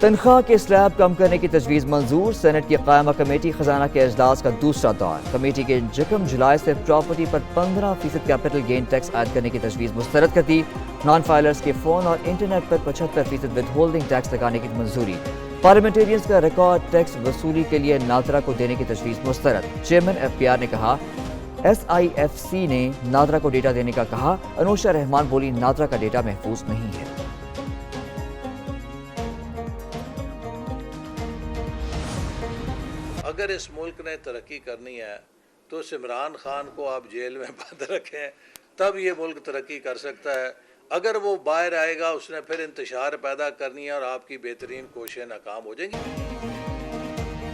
تنخواہ کے سلیب کم کرنے کی تجویز منظور، سینٹ کی قائمہ کمیٹی خزانہ کے اجلاس کا دوسرا دور، کمیٹی کے یکم جولائی سے پراپرٹی پر 15% کیپٹل گین ٹیکس عائد کرنے کی تجویز مسترد کر دی، نان فائلرز کے فون اور انٹرنیٹ پر 75% ود ہولڈنگ ٹیکس لگانے کی منظوری، پارلیمنٹیرینز کا ریکارڈ ٹیکس وصولی کے لیے نادرا کو دینے کی تجویز مسترد، چیئرمین ایف پی آر نے کہا SIFC نے نادرا کو ڈیٹا دینے کا کہا، انوشا رحمان بولی نادرا کا ڈیٹا محفوظ نہیں ہے۔ اگر اس ملک نے ترقی کرنی ہے تو عمران خان کو آپ جیل میں بند رکھیں، تب یہ ملک ترقی کر سکتا ہے۔ اگر وہ باہر آئے گا، اس نے پھر انتشار پیدا کرنی ہے اور آپ کی بہترین کوششیں ناکام ہو جائیں گی۔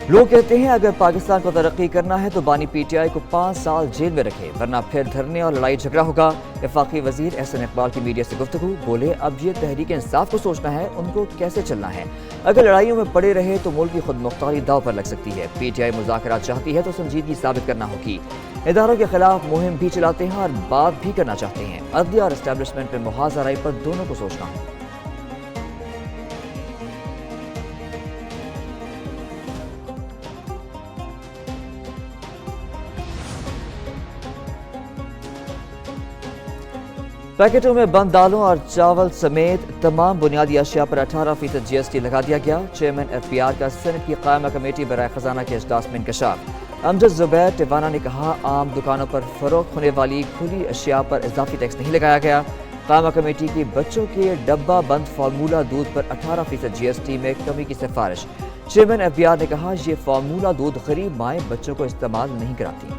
لوگ کہتے ہیں اگر پاکستان کو ترقی کرنا ہے تو بانی PTI کو 5 سال جیل میں رکھے، ورنہ پھر دھرنے اور لڑائی جھگڑا ہوگا۔ وفاقی وزیر احسن اقبال کی میڈیا سے گفتگو، بولے اب یہ تحریک انصاف کو سوچنا ہے ان کو کیسے چلنا ہے، اگر لڑائیوں میں پڑے رہے تو ملک کی خود مختاری داؤ پر لگ سکتی ہے۔ PTI مذاکرات چاہتی ہے تو سنجیدگی ثابت کرنا ہوگی، اداروں کے خلاف مہم بھی چلاتے ہیں اور بات بھی کرنا چاہتے ہیں، عدلیہ اور اسٹیبلشمنٹ پہ محاذ آرائی پر دونوں کو سوچنا ہو۔ پیکٹوں میں بند دالوں اور چاول سمیت تمام بنیادی اشیاء پر 18% GST لگا دیا گیا، چیئرمین FPR کا سینٹ کی قائمہ کمیٹی برائے خزانہ کے اجلاس میں انکشاف، امجد زبیر ٹیوانا نے کہا عام دکانوں پر فروخت ہونے والی کھلی اشیاء پر اضافی ٹیکس نہیں لگایا گیا، قائمہ کمیٹی کی بچوں کے ڈبہ بند فارمولہ دودھ پر 18% GST میں کمی کی سفارش، چیئرمین FPR نے کہا یہ فارمولہ دودھ غریب مائیں بچوں کو استعمال نہیں کراتی۔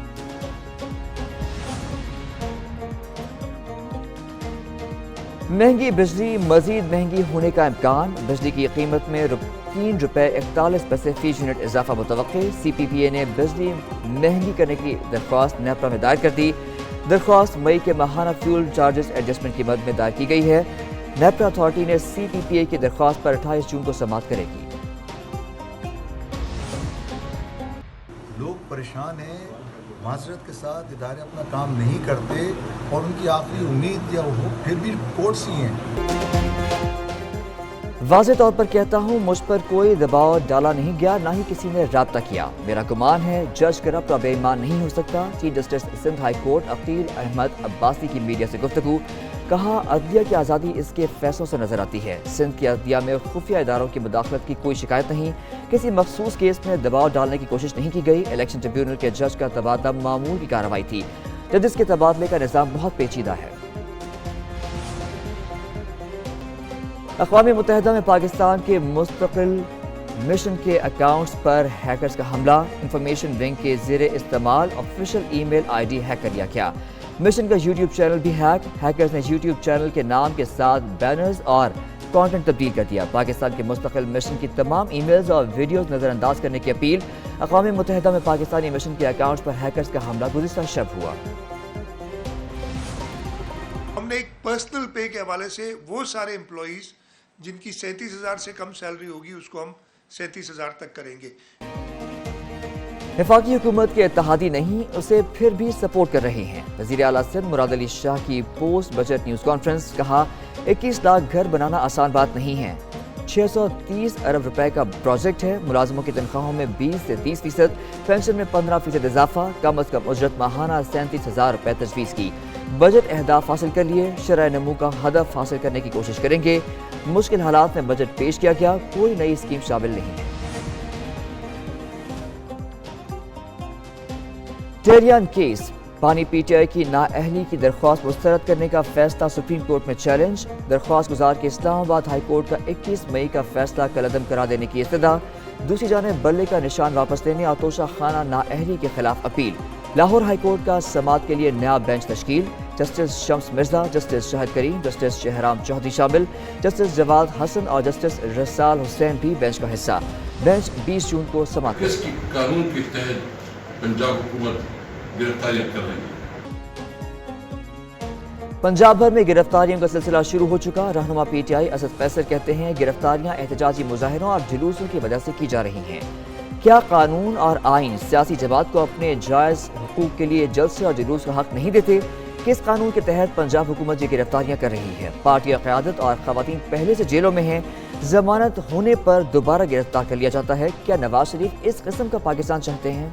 مہنگی بجلی مزید مہنگی ہونے کا امکان، بجلی کی قیمت میں ₹3.41 فی یونٹ اضافہ متوقع، CPPA نے بجلی مہنگی کرنے کی درخواست نیپرا میں دائر کر دی، درخواست مئی کے ماہانہ فیول چارجز ایڈجسٹمنٹ کی مد میں دائر کی گئی ہے، نیپرا اتھارٹی نے CPPA کی درخواست پر 28 جون کو سماعت کرے گی۔ لوگ پریشان ہیں، معذرت کے ساتھ ادارے اپنا کام نہیں کرتے اور ان کی آخری امید یا وہ پھر بھی کورٹس ہی ہیں۔ واضح طور پر کہتا ہوں مجھ پر کوئی دباؤ ڈالا نہیں گیا، نہ ہی کسی نے رابطہ کیا، میرا گمان ہے جج کرپٹ اور بے ایمان نہیں ہو سکتا۔ Chief justice Sindh high court Aqeel Ahmed Abbasi کی میڈیا سے گفتگو، کہا عدلیہ کی آزادی اس کے فیصلوں سے نظر آتی ہے، سندھ کی عدلیہ میں خفیہ اداروں کی مداخلت کی کوئی شکایت نہیں، کسی مخصوص کیس میں دباؤ ڈالنے کی کوشش نہیں کی گئی، الیکشن ٹریبیونل کے جج کا تبادلہ معمول کی کارروائی تھی، ججز کے تبادلے کا نظام بہت پیچیدہ ہے۔ اقوام متحدہ میں پاکستان کے مستقل مشن کے اکاؤنٹس پر ہیکرز کا حملہ، انفارمیشن ونگ کے زیر استعمال آفیشیل ای میل ID ہیک کر لیا گیا، مشن کا YouTube چینل بھی ہیکرز نے YouTube چینل کے نام کے ساتھ بینرز اور کانٹینٹ تبدیل کر دیا، پاکستان کے مستقل مشن کی تمام ای میلز اور ویڈیوز نظر انداز کرنے کی اپیل، اقوام متحدہ میں پاکستانی مشن کے اکاؤنٹس پر ہیکرز کا حملہ گزشتہ شب ہوا۔ ہم نے ایک پرسنل پے کے حوالے سے وہ سارے امپلائیز جن کی 37,000 سے کم سیلری ہوگی اس کو ہم 37,000 تک کریں گے۔ وفاقی حکومت کے اتحادی نہیں، اسے پھر بھی سپورٹ کر رہے ہیں، وزیر اعلیٰ سندھ مراد علی شاہ کی پوسٹ بجٹ نیوز کانفرنس، کہا 21 لاکھ گھر بنانا آسان بات نہیں ہے، 630 ارب روپے کا پروجیکٹ ہے، ملازموں کی تنخواہوں میں 20 سے 30%، پینشن میں 15% اضافہ، کم از کم اجرت ماہانہ 37,000 روپے تجویز کی، بجٹ اہداف حاصل کر لیے، شرح نمو کا ہدف حاصل کرنے کی کوشش کریں گے، مشکل حالات میں بجٹ پیش کیا گیا، کوئی نئی اسکیم شامل نہیں ہے۔ ٹیریان کیس، بانی PTI کی نااہلی کی درخواست مسترد کرنے کا فیصلہ سپریم کورٹ میں چیلنج، درخواست گزار کے اسلام آباد ہائی کورٹ کا 21 مئی کا فیصلہ کالعدم کرا دینے کی استدعا، دوسری جانب بلے کا نشان واپس لینے اور توشہ خانہ نااہلی کے خلاف اپیل، لاہور ہائی کورٹ کا سماعت کے لیے نیا بینچ تشکیل، جسٹس شمس مرزا، جسٹس شاہد کریم، جسٹس شہرام چودھری شامل، جسٹس جواد حسن اور جسٹس رسال حسین بھی بینچ کا حصہ، بینچ 20 جون کو سماعت اس کی قانون کے تحت پنجاب حکومت گرفتاریاں کر رہی ہے۔ پنجاب بھر میں گرفتاریوں کا سلسلہ شروع ہو چکا، رہنما PTI اسد فیصل کہتے ہیں گرفتاریاں احتجاجی مظاہروں اور جلوسوں کی وجہ سے کی جا رہی ہیں، کیا قانون اور آئین سیاسی جماعت کو اپنے جائز حقوق کے لیے جلسے اور جلوس کا حق نہیں دیتے؟ کس قانون کے تحت پنجاب حکومت یہ گرفتاریاں کر رہی ہے؟ پارٹی قیادت اور خواتین پہلے سے جیلوں میں ہیں، ضمانت ہونے پر دوبارہ گرفتار کر لیا جاتا ہے؟ کیا نواز شریف اس قسم کا پاکستان چاہتے ہیں؟